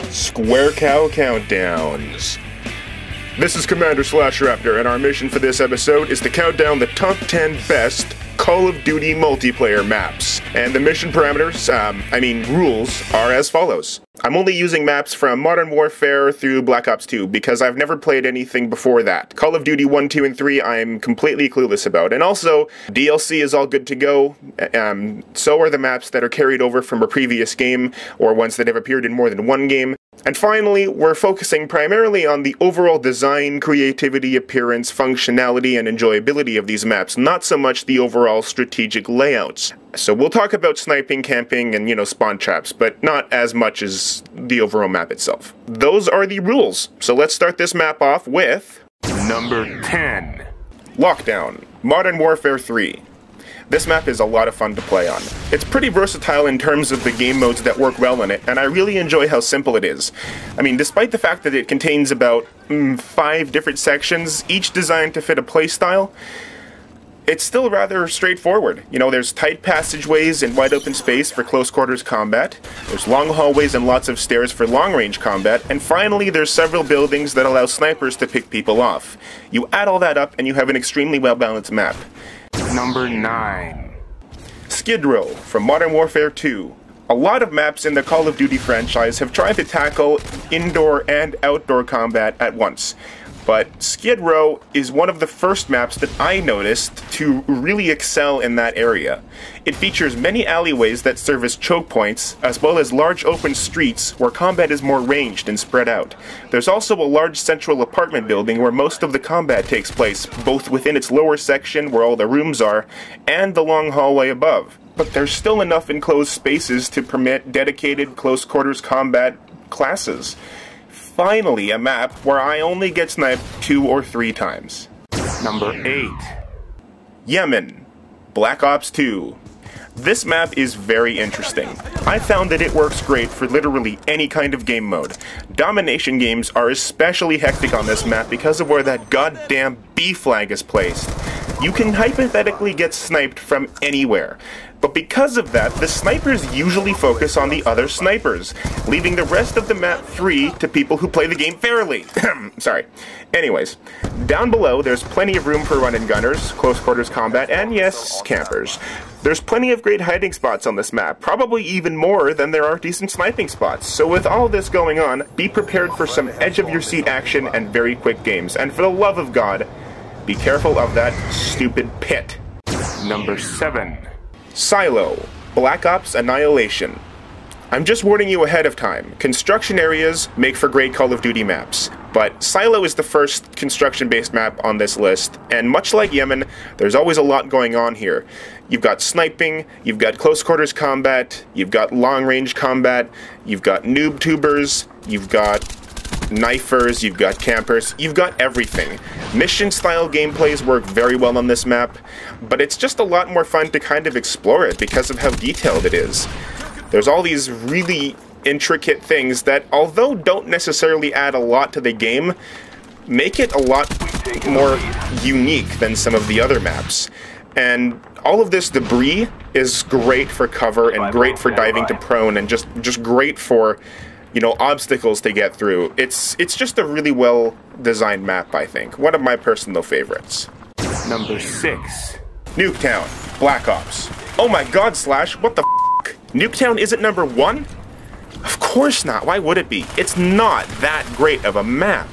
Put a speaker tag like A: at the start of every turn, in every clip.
A: Square Cow Countdowns. This is Commander Slash Raptor, and our mission for this episode is to count down the top 10 best Call of Duty multiplayer maps. And the mission parameters, rules, are as follows. I'm only using maps from Modern Warfare through Black Ops 2 because I've never played anything before that. Call of Duty 1, 2, and 3 I'm completely clueless about. And also, DLC is all good to go. So are the maps that are carried over from a previous game, or ones that have appeared in more than one game. And finally, we're focusing primarily on the overall design, creativity, appearance, functionality, and enjoyability of these maps, not so much the overall strategic layouts. So we'll talk about sniping, camping, and, spawn traps, but not as much as the overall map itself. Those are the rules. So let's start this map off with number 10. Lockdown, Modern Warfare 3. This map is a lot of fun to play on. It's pretty versatile in terms of the game modes that work well in it, and I really enjoy how simple it is. Despite the fact that it contains about 5 different sections, each designed to fit a playstyle, it's still rather straightforward. There's tight passageways and wide open space for close quarters combat, there's long hallways and lots of stairs for long range combat, and finally there's several buildings that allow snipers to pick people off. You add all that up and you have an extremely well balanced map. Number 9. Skid Row from Modern Warfare 2. A lot of maps in the Call of Duty franchise have tried to tackle indoor and outdoor combat at once. But Skid Row is one of the first maps that I noticed to really excel in that area. It features many alleyways that serve as choke points, as well as large open streets where combat is more ranged and spread out. There's also a large central apartment building where most of the combat takes place, both within its lower section where all the rooms are, and the long hallway above. But there's still enough enclosed spaces to permit dedicated close quarters combat classes. Finally, a map where I only get sniped 2 or 3 times. Number 8. Yemen, Black Ops 2. This map is very interesting. I found that it works great for literally any kind of game mode. Domination games are especially hectic on this map because of where that goddamn B flag is placed. You can hypothetically get sniped from anywhere. But because of that, the snipers usually focus on the other snipers, leaving the rest of the map free to people who play the game fairly. Sorry. Anyways, down below there's plenty of room for run-and gunners, close quarters combat, and yes, campers. There's plenty of great hiding spots on this map, probably even more than there are decent sniping spots. So with all this going on, be prepared for some edge-of-your-seat action and very quick games. And for the love of God, be careful of that stupid pit. Number 7. Silo, Black Ops Annihilation. I'm just warning you ahead of time. Construction areas make for great Call of Duty maps, but Silo is the first construction-based map on this list, and much like Yemen, there's always a lot going on here. You've got sniping, you've got close quarters combat, you've got long-range combat, you've got noob tubers, you've got knifers, you've got campers, you've got everything. Mission-style gameplays work very well on this map, but it's just a lot more fun to kind of explore it because of how detailed it is. There's all these really intricate things that, although don't necessarily add a lot to the game, make it a lot more unique than some of the other maps. And all of this debris is great for cover and great for diving to prone and just great for obstacles to get through. It's just a really well-designed map, I think. One of my personal favorites. Number 6. Nuketown, Black Ops. Oh my god, Slash, what the f***? Nuketown isn't number 1? Of course not, why would it be? It's not that great of a map.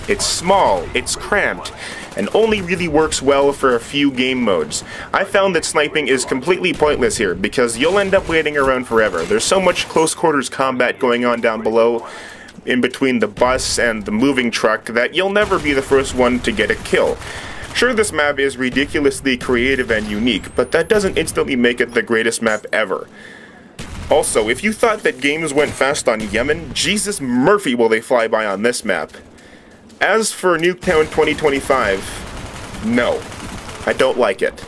A: It's small, it's cramped, and only really works well for a few game modes. I found that sniping is completely pointless here, because you'll end up waiting around forever. There's so much close quarters combat going on down below, in between the bus and the moving truck, that you'll never be the first one to get a kill. Sure, this map is ridiculously creative and unique, but that doesn't instantly make it the greatest map ever. Also, if you thought that games went fast on Yemen, Jesus Murphy will they fly by on this map. As for Nuketown 2025, no, I don't like it.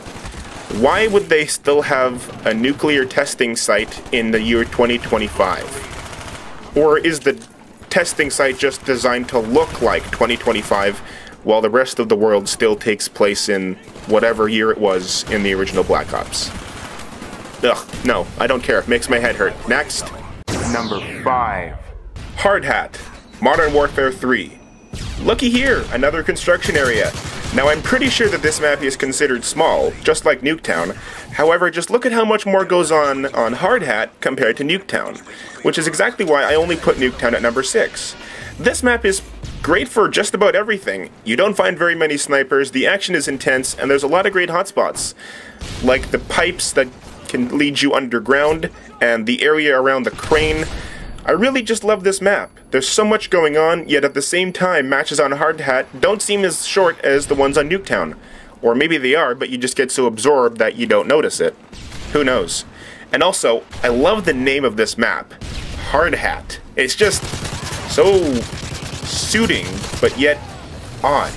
A: Why would they still have a nuclear testing site in the year 2025? Or is the testing site just designed to look like 2025 while the rest of the world still takes place in whatever year it was in the original Black Ops? Ugh, no, I don't care. It makes my head hurt. Next. Number 5. Hardhat, Modern Warfare 3. Looky here, another construction area. Now I'm pretty sure that this map is considered small, just like Nuketown. However, just look at how much more goes on Hardhat compared to Nuketown, which is exactly why I only put Nuketown at number 6. This map is great for just about everything. You don't find very many snipers, the action is intense, and there's a lot of great hotspots, like the pipes that can lead you underground, and the area around the crane. I really just love this map. There's so much going on, yet at the same time, matches on Hardhat don't seem as short as the ones on Nuketown. Or maybe they are, but you just get so absorbed that you don't notice it. Who knows? And also, I love the name of this map. Hardhat. It's just so suiting, but yet odd.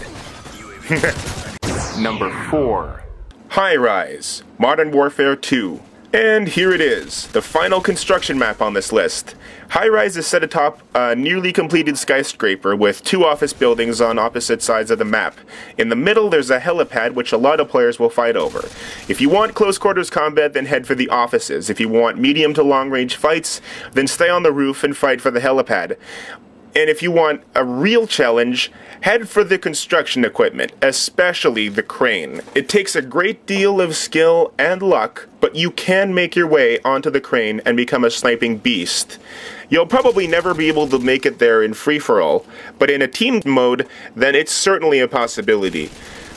A: Number 4. High Rise, Modern Warfare 2. And here it is, the final construction map on this list. High Rise is set atop a nearly completed skyscraper with 2 office buildings on opposite sides of the map. In the middle there's a helipad which a lot of players will fight over. If you want close quarters combat, then head for the offices. If you want medium to long range fights, then stay on the roof and fight for the helipad. And if you want a real challenge, head for the construction equipment, especially the crane. It takes a great deal of skill and luck, but you can make your way onto the crane and become a sniping beast. You'll probably never be able to make it there in free-for-all, but in a team mode, then it's certainly a possibility.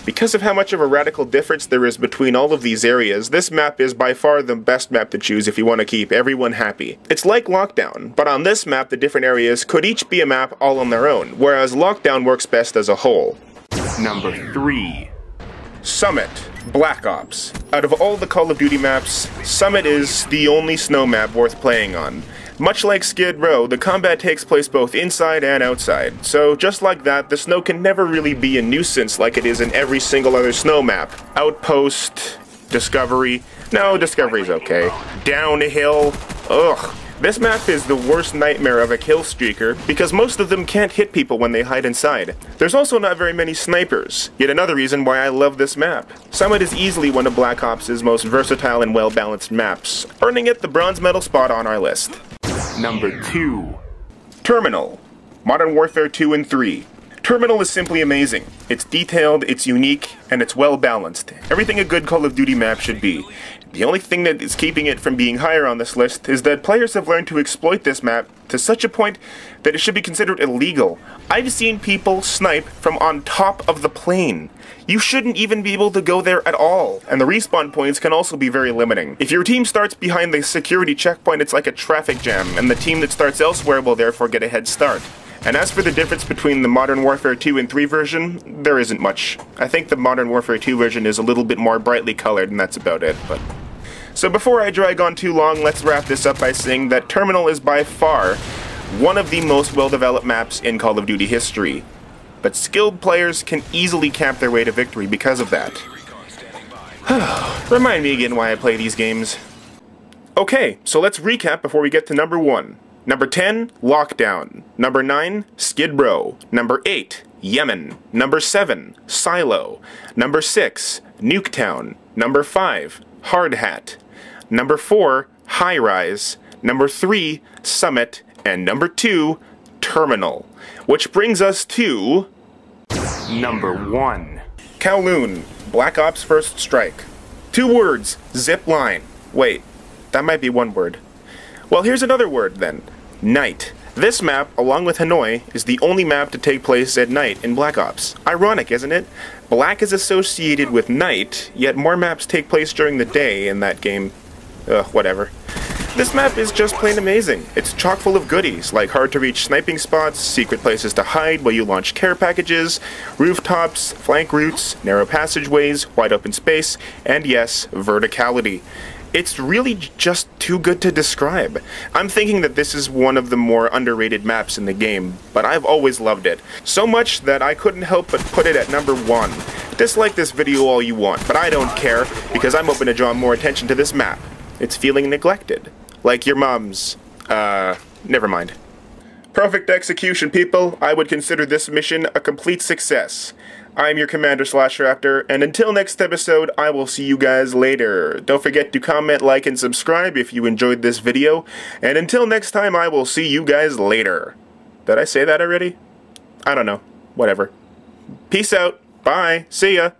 A: Because of how much of a radical difference there is between all of these areas, this map is by far the best map to choose if you want to keep everyone happy. It's like Lockdown, but on this map the different areas could each be a map all on their own, whereas Lockdown works best as a whole. Number 3. Summit, Black Ops. Out of all the Call of Duty maps, Summit is the only snow map worth playing on. Much like Skid Row, the combat takes place both inside and outside, so just like that, the snow can never really be a nuisance like it is in every single other snow map. Outpost, Discovery, no, Discovery's okay. Downhill, ugh. This map is the worst nightmare of a kill streaker, because most of them can't hit people when they hide inside. There's also not very many snipers, yet another reason why I love this map. Summit is easily one of Black Ops' most versatile and well-balanced maps, earning it the bronze medal spot on our list. Number 2. Terminal, Modern Warfare 2 and 3. Terminal is simply amazing. It's detailed, it's unique, and it's well balanced. Everything a good Call of Duty map should be. The only thing that is keeping it from being higher on this list is that players have learned to exploit this map to such a point that it should be considered illegal. I've seen people snipe from on top of the plane. You shouldn't even be able to go there at all, and the respawn points can also be very limiting. If your team starts behind the security checkpoint, it's like a traffic jam, and the team that starts elsewhere will therefore get a head start. And as for the difference between the Modern Warfare 2 and 3 version, there isn't much. I think the Modern Warfare 2 version is a little bit more brightly colored, and that's about it, but... So before I drag on too long, let's wrap this up by saying that Terminal is by far one of the most well-developed maps in Call of Duty history. But skilled players can easily camp their way to victory because of that. Remind me again why I play these games. Okay, so let's recap before we get to number 1. Number 10, Lockdown. Number 9, Skid Row. Number 8, Yemen. Number 7, Silo. Number 6, Nuketown. Number 5, Hardhat. Number 4, High Rise. Number 3, Summit. And number 2, Terminal. Which brings us to... Number 1. Kowloon, Black Ops First Strike. 2 words, zip line. Wait, that might be 1 word. Well, here's another word then. Night. This map, along with Hanoi, is the only map to take place at night in Black Ops. Ironic, isn't it? Black is associated with night, yet more maps take place during the day in that game. Whatever. This map is just plain amazing. It's chock full of goodies, like hard-to-reach sniping spots, secret places to hide while you launch care packages, rooftops, flank routes, narrow passageways, wide open space, and yes, verticality. It's really just too good to describe. I'm thinking that this is one of the more underrated maps in the game, but I've always loved it. So much that I couldn't help but put it at number 1. Dislike this video all you want, but I don't care, because I'm hoping to draw more attention to this map. It's feeling neglected. Like your mom's, never mind. Perfect execution, people. I would consider this mission a complete success. I'm your Commander/Raptor, and until next episode, I will see you guys later. Don't forget to comment, like, and subscribe if you enjoyed this video, and until next time, I will see you guys later. Did I say that already? I don't know. Whatever. Peace out. Bye. See ya.